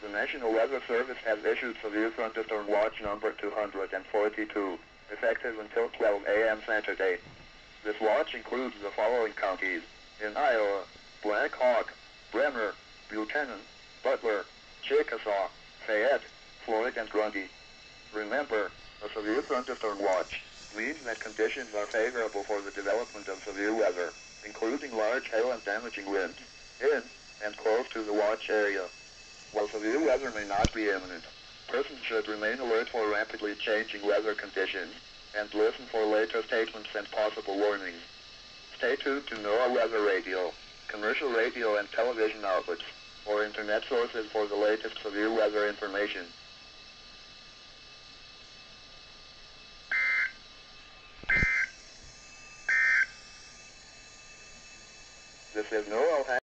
The National Weather Service has issued severe thunderstorm watch number 242, effective until 12 a.m. Saturday. This watch includes the following counties: in Iowa, Black Hawk, Bremer, Buchanan, Butler, Chickasaw, Fayette, Floyd, and Grundy. Remember, a severe thunderstorm watch means that conditions are favorable for the development of severe weather, including large hail and damaging winds, in and close to the watch area. While severe weather may not be imminent, persons should remain alert for rapidly changing weather conditions and listen for later statements and possible warnings. Stay tuned to NOAA Weather Radio, commercial radio and television outlets, or internet sources for the latest severe weather information. This is NOAA.